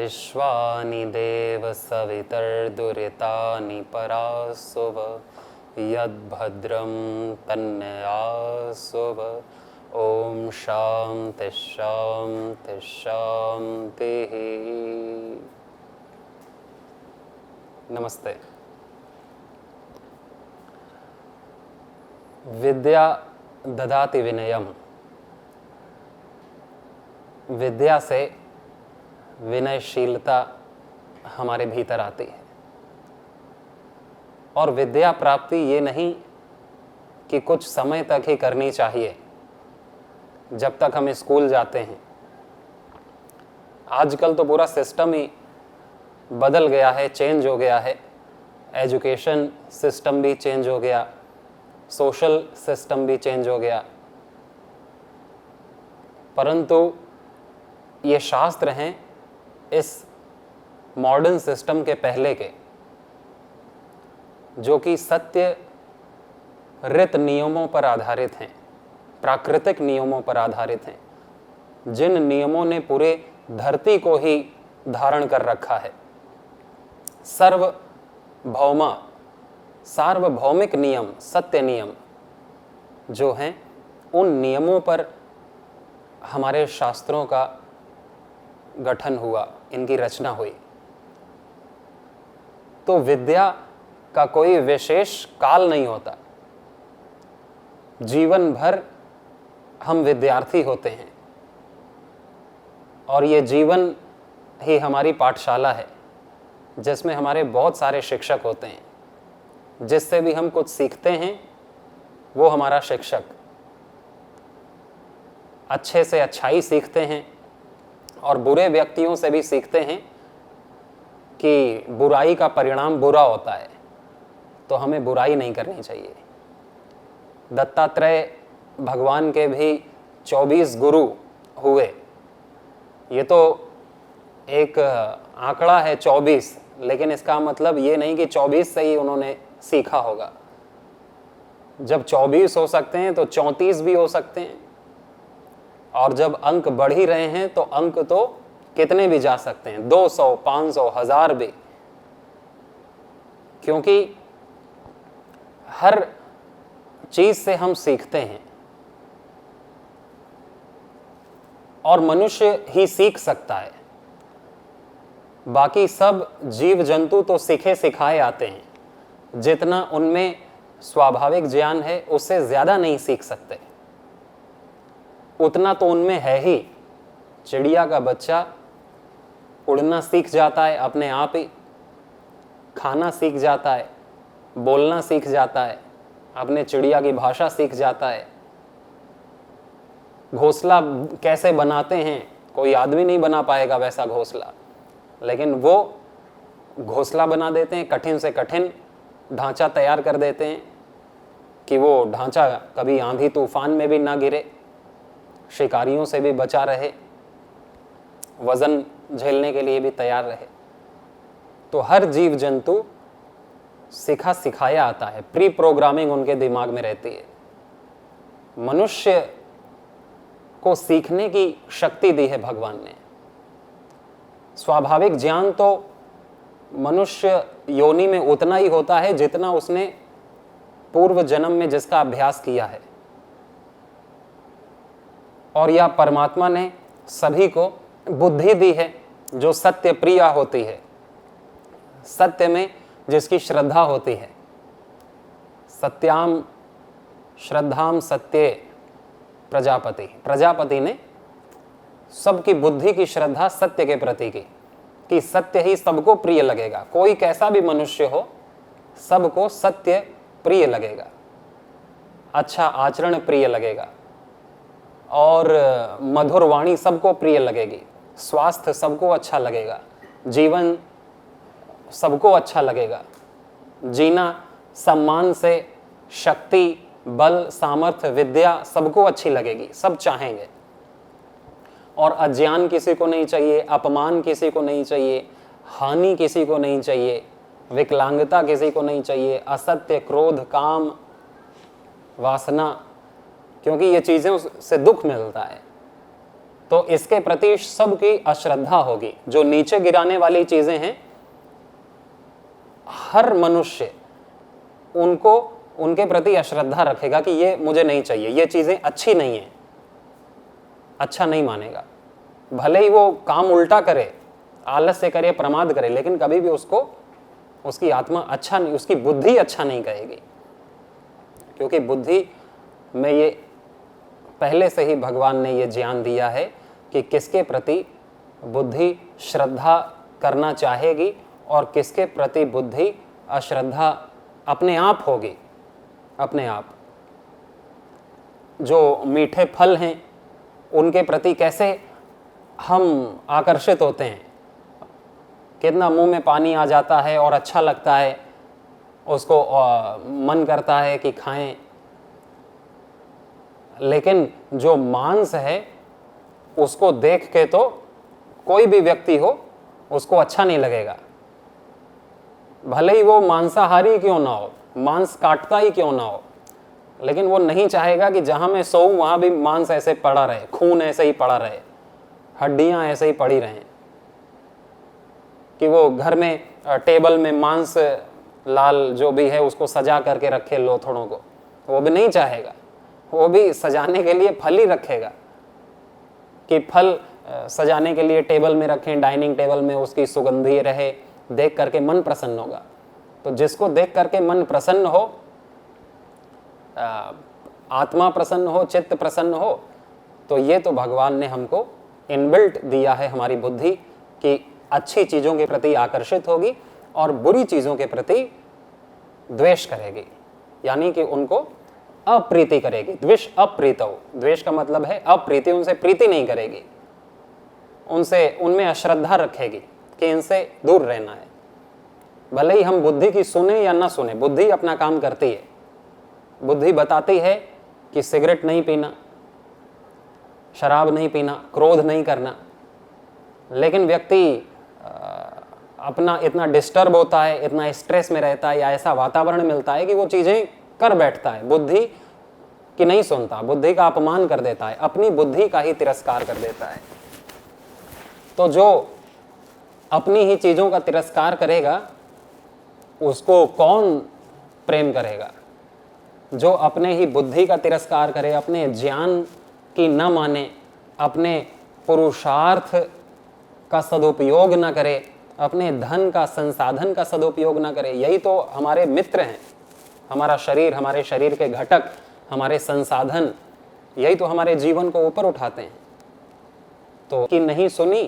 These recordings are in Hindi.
विश्वानि देव सवितर्दुरितानि परासुव यद्भद्रं तन्नयासुव। ओम शांति शांति शांति। नमस्ते। विद्या ददाति विनयम। विद्या से विनयशीलता हमारे भीतर आती है। और विद्या प्राप्ति ये नहीं कि कुछ समय तक ही करनी चाहिए जब तक हम स्कूल जाते हैं। आजकल तो पूरा सिस्टम ही बदल गया है, चेंज हो गया है। एजुकेशन सिस्टम भी चेंज हो गया, सोशल सिस्टम भी चेंज हो गया। परंतु ये शास्त्र हैं इस मॉडर्न सिस्टम के पहले के, जो कि सत्य ऋत नियमों पर आधारित हैं, प्राकृतिक नियमों पर आधारित हैं, जिन नियमों ने पूरे धरती को ही धारण कर रखा है। सार्वभौमिक नियम, सत्य नियम जो हैं, उन नियमों पर हमारे शास्त्रों का गठन हुआ, इनकी रचना हुई। तो विद्या का कोई विशेष काल नहीं होता। जीवन भर हम विद्यार्थी होते हैं और ये जीवन ही हमारी पाठशाला है, जिसमें हमारे बहुत सारे शिक्षक होते हैं। जिससे भी हम कुछ सीखते हैं वो हमारा शिक्षक। अच्छे से अच्छाई सीखते हैं और बुरे व्यक्तियों से भी सीखते हैं कि बुराई का परिणाम बुरा होता है, तो हमें बुराई नहीं करनी चाहिए। दत्तात्रेय भगवान के भी 24 गुरु हुए। ये तो एक आंकड़ा है 24, लेकिन इसका मतलब ये नहीं कि 24 से ही उन्होंने सीखा होगा। जब 24 हो सकते हैं तो 34 भी हो सकते हैं, और जब अंक बढ़ ही रहे हैं तो अंक तो कितने भी जा सकते हैं, 200, 500, 1000 भी। क्योंकि हर चीज से हम सीखते हैं और मनुष्य ही सीख सकता है। बाकी सब जीव जंतु तो सीखे सिखाए आते हैं, जितना उनमें स्वाभाविक ज्ञान है उससे ज्यादा नहीं सीख सकते। उतना तो उनमें है ही। चिड़िया का बच्चा उड़ना सीख जाता है अपने आप ही, खाना सीख जाता है, बोलना सीख जाता है, अपने चिड़िया की भाषा सीख जाता है। घोंसला कैसे बनाते हैं, कोई आदमी नहीं बना पाएगा वैसा घोंसला, लेकिन वो घोंसला बना देते हैं, कठिन से कठिन ढांचा तैयार कर देते हैं कि वो ढांचा कभी आंधी तूफान में भी ना गिरे, शिकारियों से भी बचा रहे, वजन झेलने के लिए भी तैयार रहे। तो हर जीव जंतु सीखा सिखाया आता है, प्री प्रोग्रामिंग उनके दिमाग में रहती है। मनुष्य को सीखने की शक्ति दी है भगवान ने। स्वाभाविक ज्ञान तो मनुष्य योनि में उतना ही होता है जितना उसने पूर्व जन्म में जिसका अभ्यास किया है। और यह परमात्मा ने सभी को बुद्धि दी है जो सत्य प्रिया होती है, सत्य में जिसकी श्रद्धा होती है। सत्याम श्रद्धाम सत्ये प्रजापति, प्रजापति ने सबकी बुद्धि की श्रद्धा सत्य के प्रति की, कि सत्य ही सबको प्रिय लगेगा। कोई कैसा भी मनुष्य हो, सबको सत्य प्रिय लगेगा, अच्छा आचरण प्रिय लगेगा, और मधुर वाणी सबको प्रिय लगेगी, स्वास्थ्य सबको अच्छा लगेगा, जीवन सबको अच्छा लगेगा, जीना सम्मान से, शक्ति, बल, सामर्थ्य, विद्या सबको अच्छी लगेगी, सब चाहेंगे। और अज्ञान किसी को नहीं चाहिए, अपमान किसी को नहीं चाहिए, हानि किसी को नहीं चाहिए, विकलांगता किसी को नहीं चाहिए, असत्य, क्रोध, काम, वासना, क्योंकि ये चीजें उससे दुख मिलता है। तो इसके प्रति सबकी अश्रद्धा होगी। जो नीचे गिराने वाली चीजें हैं, हर मनुष्य उनको उनके प्रति अश्रद्धा रखेगा कि ये मुझे नहीं चाहिए, ये चीजें अच्छी नहीं है, अच्छा नहीं मानेगा। भले ही वो काम उल्टा करे, आलस्य करे, प्रमाद करे, लेकिन कभी भी उसको उसकी आत्मा अच्छा नहीं, उसकी बुद्धि अच्छा नहीं कहेगी, क्योंकि बुद्धि में ये पहले से ही भगवान ने ये ज्ञान दिया है कि किसके प्रति बुद्धि श्रद्धा करना चाहेगी और किसके प्रति बुद्धि अश्रद्धा अपने आप होगी। अपने आप जो मीठे फल हैं उनके प्रति कैसे हम आकर्षित होते हैं, कितना मुंह में पानी आ जाता है और अच्छा लगता है, उसको मन करता है कि खाएं। लेकिन जो मांस है उसको देख के तो कोई भी व्यक्ति हो उसको अच्छा नहीं लगेगा, भले ही वो मांसाहारी क्यों ना हो, मांस काटता ही क्यों ना हो, लेकिन वो नहीं चाहेगा कि जहां मैं सोऊं वहां भी मांस ऐसे पड़ा रहे, खून ऐसे ही पड़ा रहे, हड्डियां ऐसे ही पड़ी रहें, कि वो घर में टेबल में मांस लाल जो भी है उसको सजा करके रखे लोथड़ों को, वो भी नहीं चाहेगा। वो भी सजाने के लिए फल ही रखेगा कि फल सजाने के लिए टेबल में रखें, डाइनिंग टेबल में उसकी सुगंधी रहे, देख करके मन प्रसन्न होगा। तो जिसको देख करके मन प्रसन्न हो, आत्मा प्रसन्न हो, चित्त प्रसन्न हो, तो ये तो भगवान ने हमको इनबिल्ट दिया है हमारी बुद्धि कि अच्छी चीज़ों के प्रति आकर्षित होगी और बुरी चीज़ों के प्रति द्वेष करेगी, यानी कि उनको अप्रीति करेगी। द्वेष अप्रीत हो, द्वेष का मतलब है अप्रीति, उनसे प्रीति नहीं करेगी, उनसे उनमें अश्रद्धा रखेगी कि इनसे दूर रहना है। भले ही हम बुद्धि की सुने या ना सुने, बुद्धि अपना काम करती है। बुद्धि बताती है कि सिगरेट नहीं पीना, शराब नहीं पीना, क्रोध नहीं करना, लेकिन व्यक्ति अपना इतना डिस्टर्ब होता है, इतना स्ट्रेस में रहता है या ऐसा वातावरण मिलता है कि वो चीज़ें कर बैठता है, बुद्धि की नहीं सुनता, बुद्धि का अपमान कर देता है, अपनी बुद्धि का ही तिरस्कार कर देता है। तो जो अपनी ही चीज़ों का तिरस्कार करेगा उसको कौन प्रेम करेगा? जो अपने ही बुद्धि का तिरस्कार करे, अपने ज्ञान की न माने, अपने पुरुषार्थ का सदुपयोग न करे, अपने धन का, संसाधन का सदुपयोग न करे, यही तो हमारे मित्र हैं। हमारा शरीर, हमारे शरीर के घटक, हमारे संसाधन, यही तो हमारे जीवन को ऊपर उठाते हैं। तो कि नहीं सुनी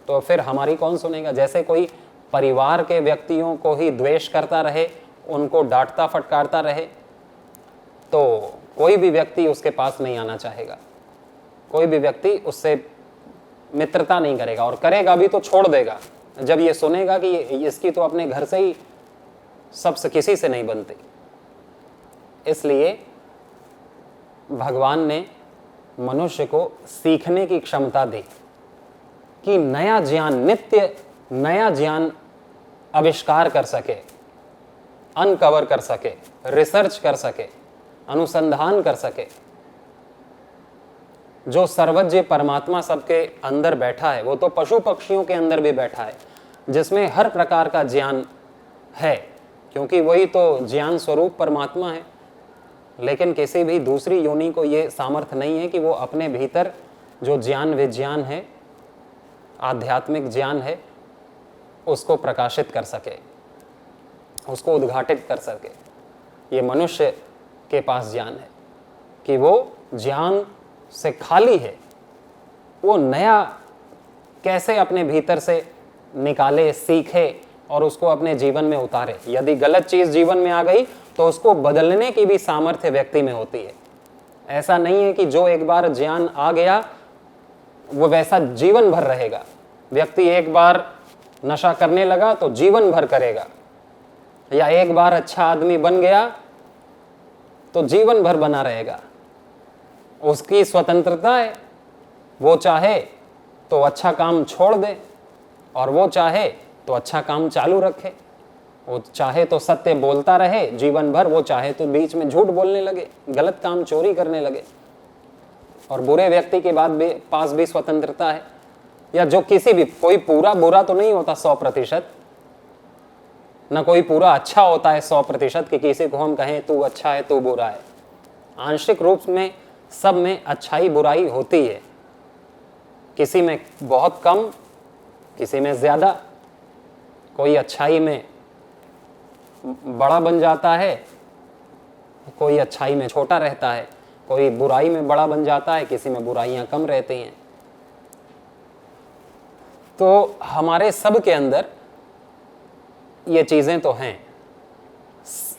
तो फिर हमारी कौन सुनेगा? जैसे कोई परिवार के व्यक्तियों को ही द्वेष करता रहे, उनको डांटता फटकारता रहे, तो कोई भी व्यक्ति उसके पास नहीं आना चाहेगा, कोई भी व्यक्ति उससे मित्रता नहीं करेगा, और करेगा भी तो छोड़ देगा जब ये सुनेगा कि इसकी तो अपने घर से ही सबसे किसी से नहीं बनती। इसलिए भगवान ने मनुष्य को सीखने की क्षमता दी कि नया ज्ञान, नित्य नया ज्ञान आविष्कार कर सके, अनकवर कर सके, रिसर्च कर सके, अनुसंधान कर सके। जो सर्वज्ञ परमात्मा सबके अंदर बैठा है, वो तो पशु पक्षियों के अंदर भी बैठा है, जिसमें हर प्रकार का ज्ञान है, क्योंकि वही तो ज्ञान स्वरूप परमात्मा है। लेकिन किसी भी दूसरी योनि को ये सामर्थ्य नहीं है कि वो अपने भीतर जो ज्ञान विज्ञान है, आध्यात्मिक ज्ञान है, उसको प्रकाशित कर सके, उसको उद्घाटित कर सके। ये मनुष्य के पास ज्ञान है कि वो ज्ञान से खाली है, वो नया कैसे अपने भीतर से निकाले, सीखे और उसको अपने जीवन में उतारे। यदि गलत चीज जीवन में आ गई तो उसको बदलने की भी सामर्थ्य व्यक्ति में होती है। ऐसा नहीं है कि जो एक बार ज्ञान आ गया वो वैसा जीवन भर रहेगा। व्यक्ति एक बार नशा करने लगा तो जीवन भर करेगा, या एक बार अच्छा आदमी बन गया तो जीवन भर बना रहेगा। उसकी स्वतंत्रता है, वो चाहे तो अच्छा काम छोड़ दे और वो चाहे तो अच्छा काम चालू रखे। वो चाहे तो सत्य बोलता रहे जीवन भर, वो चाहे तो बीच में झूठ बोलने लगे, गलत काम चोरी करने लगे। और बुरे व्यक्ति के पास भी स्वतंत्रता है, या जो किसी भी, कोई पूरा बुरा तो नहीं होता 100%, ना कोई पूरा अच्छा होता है 100% कि किसी को हम कहें तू अच्छा है तू बुरा है। आंशिक रूप में सब में अच्छाई बुराई होती है, किसी में बहुत कम, किसी में ज़्यादा। कोई अच्छाई में बड़ा बन जाता है, कोई अच्छाई में छोटा रहता है, कोई बुराई में बड़ा बन जाता है, किसी में बुराइयां कम रहती हैं। तो हमारे सब के अंदर ये चीज़ें तो हैं,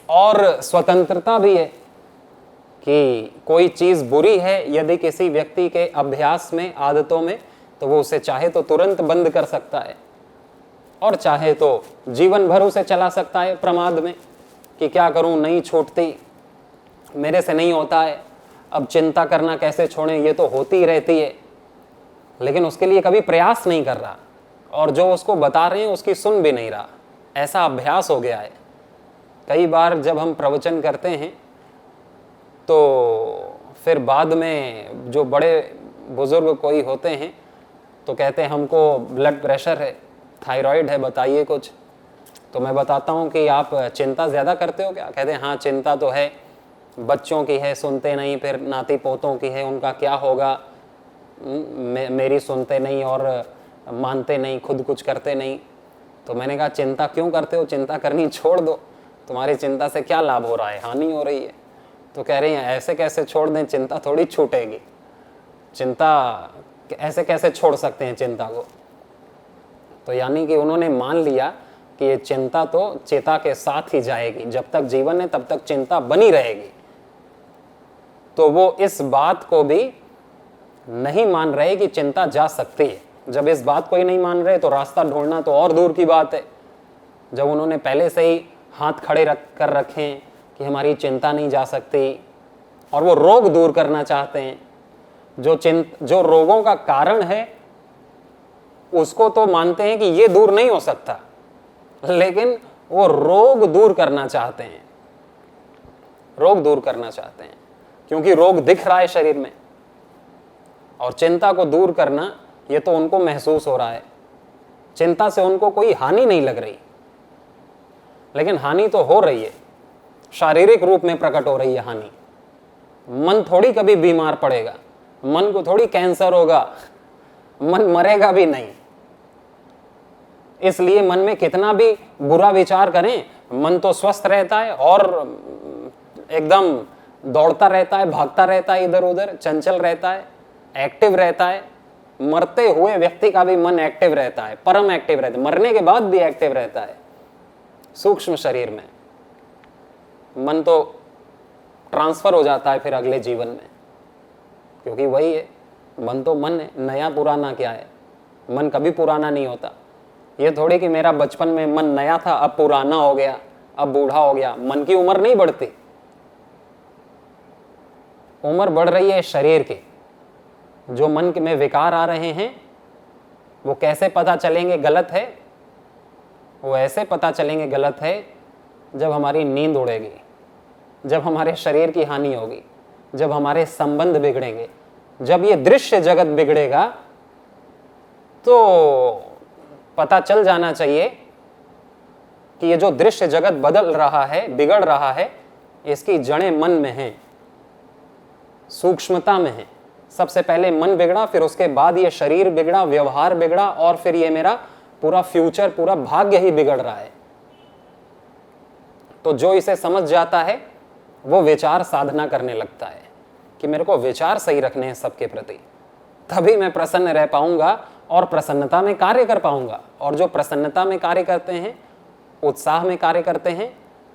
और स्वतंत्रता भी है कि कोई चीज़ बुरी है यदि किसी व्यक्ति के अभ्यास में, आदतों में, तो वो उसे चाहे तो तुरंत बंद कर सकता है, और चाहे तो जीवन भर उसे चला सकता है प्रमाद में कि क्या करूं, नहीं छूटती, मेरे से नहीं होता है, अब चिंता करना कैसे छोड़ें, ये तो होती रहती है। लेकिन उसके लिए कभी प्रयास नहीं कर रहा, और जो उसको बता रहे हैं उसकी सुन भी नहीं रहा। ऐसा अभ्यास हो गया है। कई बार जब हम प्रवचन करते हैं तो फिर बाद में जो बड़े बुजुर्ग कोई होते हैं तो कहते हैं हमको ब्लड प्रेशर है, थायराइड है, बताइए कुछ। तो मैं बताता हूँ कि आप चिंता ज़्यादा करते हो क्या? कहते हैं हाँ चिंता तो है, बच्चों की है, सुनते नहीं, फिर नाती पोतों की है, उनका क्या होगा, मेरी सुनते नहीं और मानते नहीं, खुद कुछ करते नहीं। तो मैंने कहा चिंता क्यों करते हो, चिंता करनी छोड़ दो, तुम्हारी चिंता से क्या लाभ हो रहा है, हानि हो रही है। तो कह रही हैं ऐसे कैसे छोड़ दें, चिंता थोड़ी छूटेगी, चिंता ऐसे कैसे छोड़ सकते हैं चिंता को। तो यानी कि उन्होंने मान लिया कि ये चिंता तो चेता के साथ ही जाएगी, जब तक जीवन है तब तक चिंता बनी रहेगी। तो वो इस बात को भी नहीं मान रहे कि चिंता जा सकती है। जब इस बात को ही नहीं मान रहे तो रास्ता ढूंढना तो और दूर की बात है। जब उन्होंने पहले से ही हाथ खड़े कर रखे हैं कि हमारी चिंता नहीं जा सकती, और वो रोग दूर करना चाहते हैं, जो रोगों का कारण है उसको तो मानते हैं कि ये दूर नहीं हो सकता, लेकिन वो रोग दूर करना चाहते हैं, रोग दूर करना चाहते हैं, क्योंकि रोग दिख रहा है शरीर में। और चिंता को दूर करना ये तो उनको महसूस हो रहा है, चिंता से उनको कोई हानि नहीं लग रही, लेकिन हानि तो हो रही है, शारीरिक रूप में प्रकट हो रही है हानि। मन थोड़ी कभी बीमार पड़ेगा, मन को थोड़ी कैंसर होगा, मन मरेगा भी नहीं। इसलिए मन में कितना भी बुरा विचार करें, मन तो स्वस्थ रहता है और एकदम दौड़ता रहता है, भागता रहता है, इधर उधर चंचल रहता है, एक्टिव रहता है। मरते हुए व्यक्ति का भी मन एक्टिव रहता है, परम एक्टिव रहता है, मरने के बाद भी एक्टिव रहता है। सूक्ष्म शरीर में मन तो ट्रांसफर हो जाता है फिर अगले जीवन में, क्योंकि वही है, मन तो मन है, नया पुराना क्या है, मन कभी पुराना नहीं होता। ये थोड़ी कि मेरा बचपन में मन नया था अब पुराना हो गया, अब बूढ़ा हो गया। मन की उम्र नहीं बढ़ती, उम्र बढ़ रही है शरीर की। जो मन में विकार आ रहे हैं वो कैसे पता चलेंगे गलत है? वो ऐसे पता चलेंगे गलत है जब हमारी नींद उड़ेगी, जब हमारे शरीर की हानि होगी, जब हमारे संबंध बिगड़ेंगे, जब ये दृश्य जगत बिगड़ेगा, तो पता चल जाना चाहिए कि ये जो दृश्य जगत बदल रहा है, बिगड़ रहा है, इसकी जड़ें मन में हैं, सूक्ष्मता में हैं। सबसे पहले मन बिगड़ा, फिर उसके बाद ये शरीर बिगड़ा, व्यवहार बिगड़ा, और फिर ये मेरा पूरा फ्यूचर, पूरा भाग्य ही बिगड़ रहा है। तो जो इसे समझ जाता है वो विचार साधना करने लगता है कि मेरे को विचार सही रखने हैं सबके प्रति, तभी मैं प्रसन्न रह पाऊंगा और प्रसन्नता में कार्य कर पाऊंगा। और जो प्रसन्नता में कार्य करते हैं, उत्साह में कार्य करते हैं,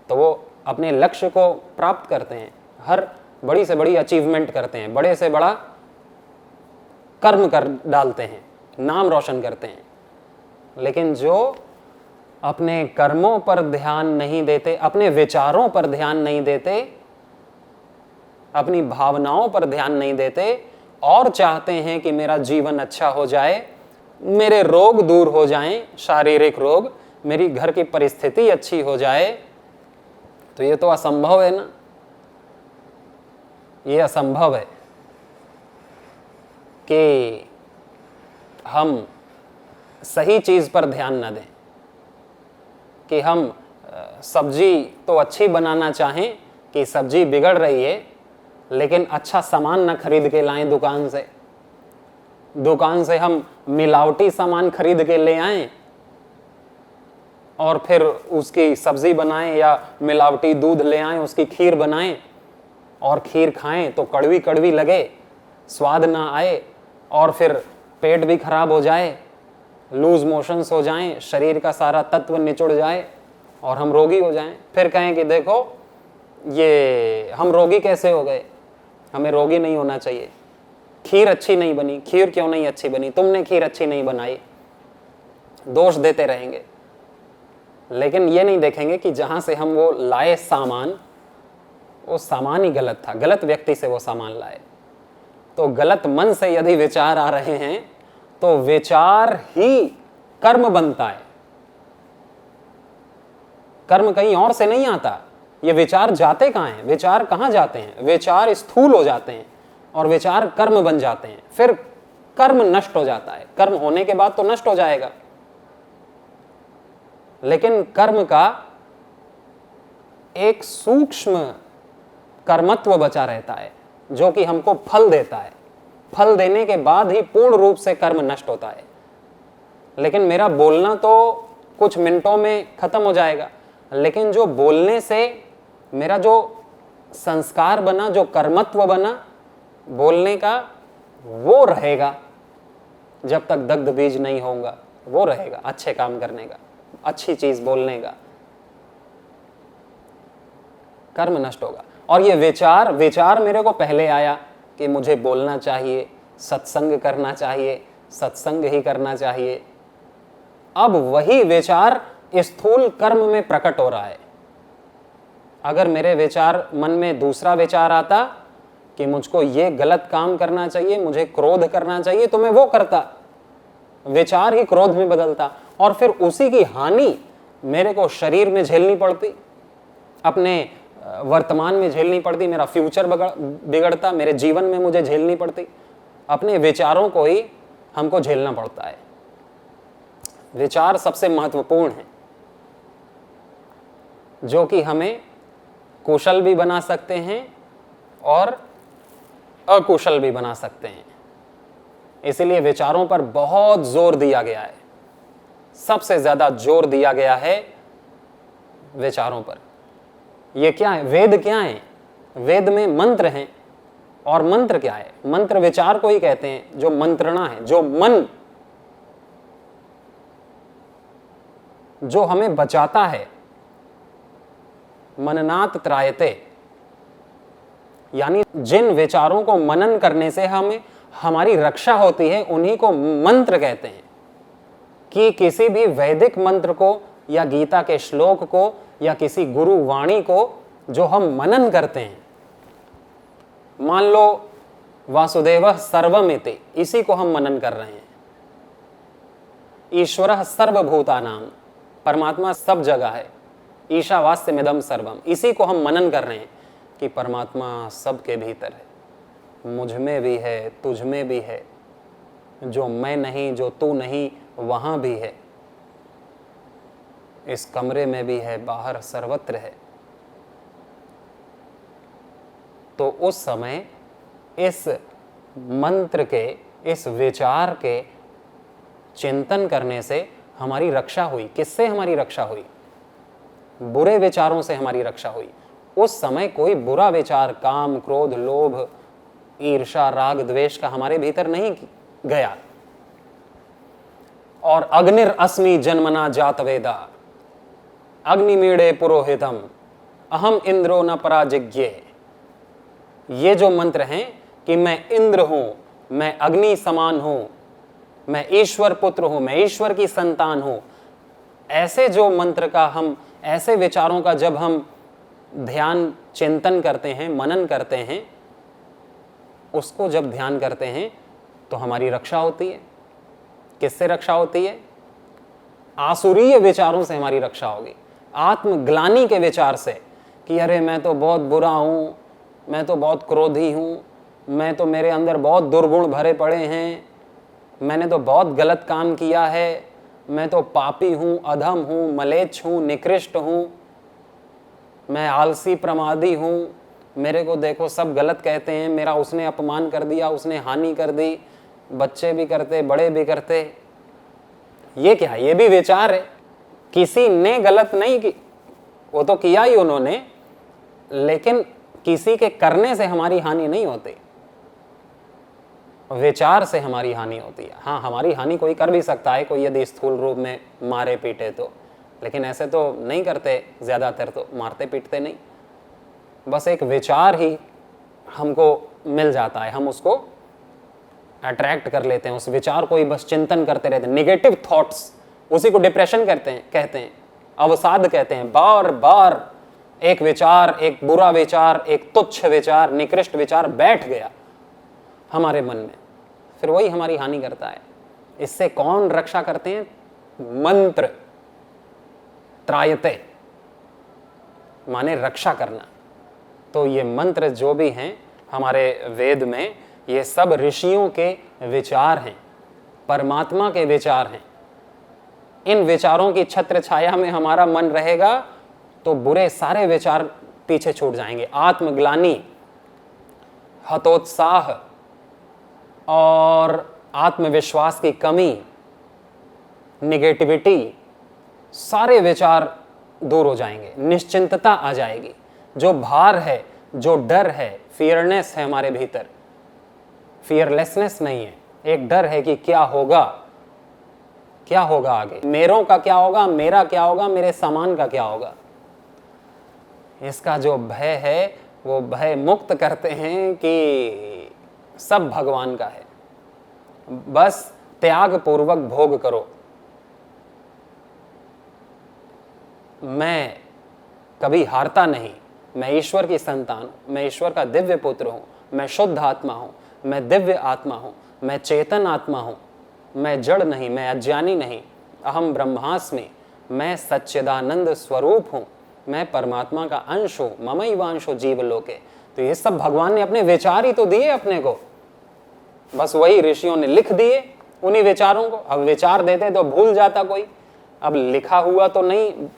तो वो अपने लक्ष्य को प्राप्त करते हैं, हर बड़ी से बड़ी अचीवमेंट करते हैं, बड़े से बड़ा कर्म कर डालते हैं, नाम रोशन करते हैं। लेकिन जो अपने कर्मों पर ध्यान नहीं देते, अपने विचारों पर ध्यान नहीं देते, अपनी भावनाओं पर ध्यान नहीं देते, और चाहते हैं कि मेरा जीवन अच्छा हो जाए, मेरे रोग दूर हो जाएं, शारीरिक रोग, मेरी घर की परिस्थिति अच्छी हो जाए, तो ये तो असंभव है ना, ये असंभव है। कि हम सही चीज़ पर ध्यान न दें, कि हम सब्जी तो अच्छी बनाना चाहें कि सब्जी बिगड़ रही है, लेकिन अच्छा सामान न खरीद के लाएं दुकान से हम मिलावटी सामान खरीद के ले आएं और फिर उसकी सब्जी बनाएं, या मिलावटी दूध ले आएं उसकी खीर बनाएं और खीर खाएं तो कड़वी कड़वी लगे, स्वाद ना आए और फिर पेट भी खराब हो जाए, लूज मोशंस हो जाएं, शरीर का सारा तत्व निचुड़ जाए और हम रोगी हो जाएं। फिर कहें कि देखो ये हम रोगी कैसे हो गए, हमें रोगी नहीं होना चाहिए। खीर अच्छी नहीं बनी, खीर क्यों नहीं अच्छी बनी, तुमने खीर अच्छी नहीं बनाई, दोष देते रहेंगे। लेकिन ये नहीं देखेंगे कि जहां से हम वो लाए सामान, वो सामान ही गलत था, गलत व्यक्ति से वो सामान लाए। तो गलत मन से यदि विचार आ रहे हैं तो विचार ही कर्म बनता है, कर्म कहीं और से नहीं आता। ये विचार जाते कहाँ हैं, विचार कहाँ जाते हैं, विचार स्थूल हो जाते हैं और विचार कर्म बन जाते हैं, फिर कर्म नष्ट हो जाता है। कर्म होने के बाद तो नष्ट हो जाएगा, लेकिन कर्म का एक सूक्ष्म कर्मत्व बचा रहता है जो कि हमको फल देता है। फल देने के बाद ही पूर्ण रूप से कर्म नष्ट होता है। लेकिन मेरा बोलना तो कुछ मिनटों में खत्म हो जाएगा, लेकिन जो बोलने से मेरा जो संस्कार बना, जो कर्मत्व बना बोलने का, वो रहेगा जब तक दग्ध बीज नहीं होगा, वो रहेगा अच्छे काम करने का, अच्छी चीज बोलने का। कर्म नष्ट होगा। और ये विचार मेरे को पहले आया कि मुझे बोलना चाहिए, सत्संग करना चाहिए, सत्संग ही करना चाहिए। अब वही विचार स्थूल कर्म में प्रकट हो रहा है। अगर मेरे विचार मन में दूसरा विचार आता कि मुझको ये गलत काम करना चाहिए, मुझे क्रोध करना चाहिए, तो मैं वो करता, विचार ही क्रोध में बदलता और फिर उसी की हानि मेरे को शरीर में झेलनी पड़ती, अपने वर्तमान में झेलनी पड़ती, मेरा फ्यूचर बिगड़ता, मेरे जीवन में मुझे झेलनी पड़ती। अपने विचारों को ही हमको झेलना पड़ता है। विचार सबसे महत्वपूर्ण है, जो कि हमें कुशल भी बना सकते हैं और अकुशल भी बना सकते हैं। इसीलिए विचारों पर बहुत जोर दिया गया है, सबसे ज्यादा जोर दिया गया है विचारों पर। ये क्या है, वेद क्या है, वेद में मंत्र हैं। और मंत्र क्या है, मंत्र विचार को ही कहते हैं, जो मंत्रणा है, जो मन, जो हमें बचाता है। मननात् त्रायते, यानी जिन विचारों को मनन करने से हमें हमारी रक्षा होती है, उन्हीं को मंत्र कहते हैं। कि किसी भी वैदिक मंत्र को या गीता के श्लोक को या किसी गुरु वाणी को जो हम मनन करते हैं, मान लो वासुदेवः सर्वमिति, इसी को हम मनन कर रहे हैं। ईश्वरः सर्वभूतानां, परमात्मा सब जगह है। ईशावास्यमिदं सर्वम, इसी को हम मनन कर रहे हैं कि परमात्मा सबके भीतर है, मुझ में भी है, तुझ में भी है, जो मैं नहीं, जो तू नहीं, वहां भी है, इस कमरे में भी है, बाहर सर्वत्र है। तो उस समय इस मंत्र के, इस विचार के चिंतन करने से हमारी रक्षा हुई। किससे हमारी रक्षा हुई? बुरे विचारों से हमारी रक्षा हुई। उस समय कोई बुरा विचार, काम, क्रोध, लोभ, ईर्षा, राग, द्वेष का हमारे भीतर नहीं गया। और अग्निर अस्मि जन्मना जात वेदा, अग्निमीड़े पुरोहितम, अहम इंद्रो न पराजिज्ञे। ये जो मंत्र हैं कि मैं इंद्र हूं, मैं अग्नि समान हूं, मैं ईश्वर पुत्र हूं, मैं ईश्वर की संतान हूं, ऐसे जो मंत्र का हम, ऐसे विचारों का जब हम ध्यान चिंतन करते हैं, मनन करते हैं, उसको जब ध्यान करते हैं तो हमारी रक्षा होती है। किससे रक्षा होती है? आसुरीय विचारों से हमारी रक्षा होगी। आत्मग्लानि के विचार से कि अरे मैं तो बहुत बुरा हूं, मैं तो बहुत क्रोधी हूं, मैं तो, मेरे अंदर बहुत दुर्गुण भरे पड़े हैं, मैंने तो बहुत गलत काम किया है, मैं तो पापी हूँ, अधम हूँ, मलेच्छ हूँ, निकृष्ट हूँ, मैं आलसी प्रमादी हूँ, मेरे को देखो सब गलत कहते हैं, मेरा उसने अपमान कर दिया, उसने हानि कर दी, बच्चे भी करते, बड़े भी करते। ये क्या, ये भी विचार है। किसी ने गलत नहीं की, वो तो किया ही उन्होंने, लेकिन किसी के करने से हमारी हानि नहीं होती, विचार से हमारी हानि होती है। हाँ, हमारी हानि कोई कर भी सकता है, कोई यदि स्थूल रूप में मारे पीटे तो, लेकिन ऐसे तो नहीं करते, ज़्यादातर तो मारते पीटते नहीं। बस एक विचार ही हमको मिल जाता है, हम उसको अट्रैक्ट कर लेते हैं, उस विचार को ही बस चिंतन करते रहते हैं। निगेटिव थॉट्स, उसी को डिप्रेशन कहते हैं, अवसाद कहते हैं। बार बार एक विचार, एक बुरा विचार, एक तुच्छ विचार, निकृष्ट विचार बैठ गया हमारे मन में, फिर वही हमारी हानि करता है। इससे कौन रक्षा करते हैं? मंत्र। त्रायते माने रक्षा करना। तो ये मंत्र जो भी हैं हमारे वेद में, ये सब ऋषियों के विचार हैं, परमात्मा के विचार हैं। इन विचारों की छत्र छाया में हमारा मन रहेगा तो बुरे सारे विचार पीछे छूट जाएंगे। आत्मग्लानि, हतोत्साह और आत्मविश्वास की कमी, निगेटिविटी, सारे विचार दूर हो जाएंगे, निश्चिंतता आ जाएगी। जो भार है, जो डर है, फियरनेस है हमारे भीतर, फियरलेसनेस नहीं है, एक डर है कि क्या होगा, क्या होगा आगे, मेरों का क्या होगा, मेरा क्या होगा, मेरे सामान का क्या होगा। इसका जो भय है वो भय मुक्त करते हैं कि सब भगवान का है, बस त्याग पूर्वक भोग करो। मैं कभी हारता नहीं, मैं ईश्वर की संतान हूं, मैं ईश्वर का दिव्य पुत्र हूं, मैं शुद्ध आत्मा हूं, मैं दिव्य आत्मा हूं, मैं चेतन आत्मा हूं, मैं जड़ नहीं, मैं अज्ञानी नहीं, अहम ब्रह्मास्मि, मैं सच्चिदानंद स्वरूप हूं, मैं परमात्मा का अंश हूं, ममैवांशो जीवलोके। तो ये सब भगवान ने अपने विचार ही तो दिए अपने को, बस वही ऋषियों ने लिख दिए उन्हीं विचारों को। अब विचार देते तो भूल जाता कोई, अब लिखा हुआ तो नहीं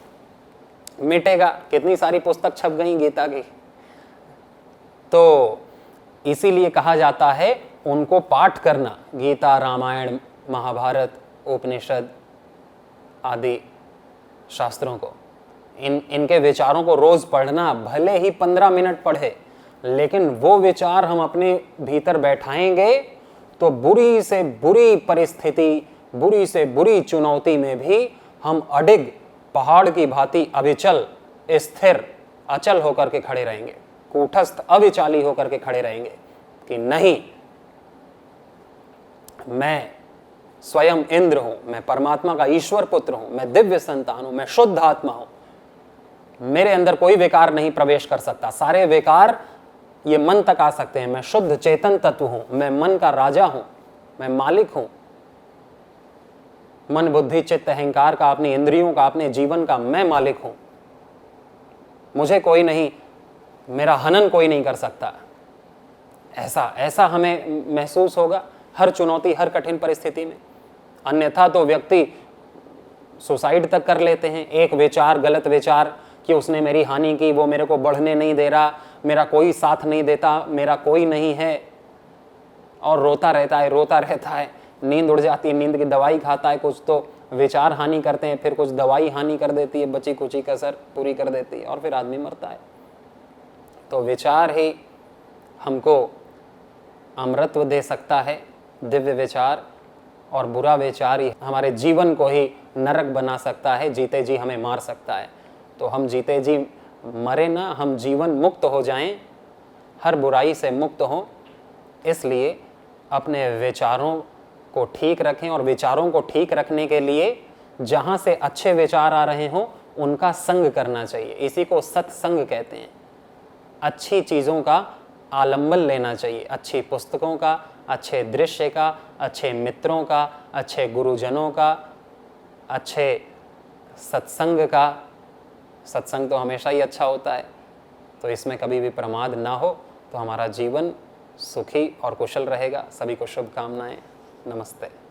मिटेगा। कितनी सारी पुस्तक छप गई गीता की। तो इसीलिए कहा जाता है उनको पाठ करना, गीता, रामायण, महाभारत, उपनिषद आदि शास्त्रों को, इनके विचारों को रोज पढ़ना। भले ही 15 मिनट पढ़े, लेकिन वो विचार हम अपने भीतर बैठाएंगे तो बुरी से बुरी परिस्थिति, बुरी से बुरी चुनौती में भी हम अडिग पहाड़ की भांति अविचल, स्थिर, अचल होकर के खड़े रहेंगे, कूटस्थ अविचाली होकर के खड़े रहेंगे कि नहीं, मैं स्वयं इंद्र हूं, मैं परमात्मा का ईश्वर पुत्र हूं, मैं दिव्य संतान हूं, मैं शुद्ध आत्मा हूं, मेरे अंदर कोई विकार नहीं प्रवेश कर सकता। सारे विकार ये मन तक आ सकते हैं। मैं शुद्ध चेतन तत्व हूं, मैं मन का राजा हूं, मैं मालिक हूं, मन बुद्धि चित्त अहंकार का, अपनी इंद्रियों का, अपने जीवन का मैं मालिक हूं। मुझे कोई नहीं, मेरा हनन कोई नहीं कर सकता। ऐसा हमें महसूस होगा हर चुनौती, हर कठिन परिस्थिति में। अन्यथा तो व्यक्ति सुसाइड तक कर लेते हैं। एक विचार, गलत विचार कि उसने मेरी हानि की, वो मेरे को बढ़ने नहीं दे रहा, मेरा कोई साथ नहीं देता, मेरा कोई नहीं है, और रोता रहता है, रोता रहता है। नींद उड़ जाती है, नींद की दवाई खाता है, कुछ तो विचार हानि करते हैं, फिर कुछ दवाई हानि कर देती है, बची कुची कसर पूरी कर देती है, और फिर आदमी मरता है। तो विचार ही हमको अमृतत्व दे सकता है, दिव्य विचार, और बुरा विचार ही हमारे जीवन को ही नरक बना सकता है, जीते जी हमें मार सकता है। तो हम जीते जी मरे ना, हम जीवन मुक्त हो जाएं, हर बुराई से मुक्त हों। इसलिए अपने विचारों को ठीक रखें, और विचारों को ठीक रखने के लिए जहाँ से अच्छे विचार आ रहे हों उनका संग करना चाहिए। इसी को सत्संग कहते हैं। अच्छी चीज़ों का आलम्बन लेना चाहिए, अच्छी पुस्तकों का, अच्छे दृश्य का, अच्छे मित्रों का, अच्छे गुरुजनों का, अच्छे सत्संग का। सत्संग तो हमेशा ही अच्छा होता है, तो इसमें कभी भी प्रमाद ना हो, तो हमारा जीवन सुखी और कुशल रहेगा। सभी को शुभकामनाएं। नमस्ते।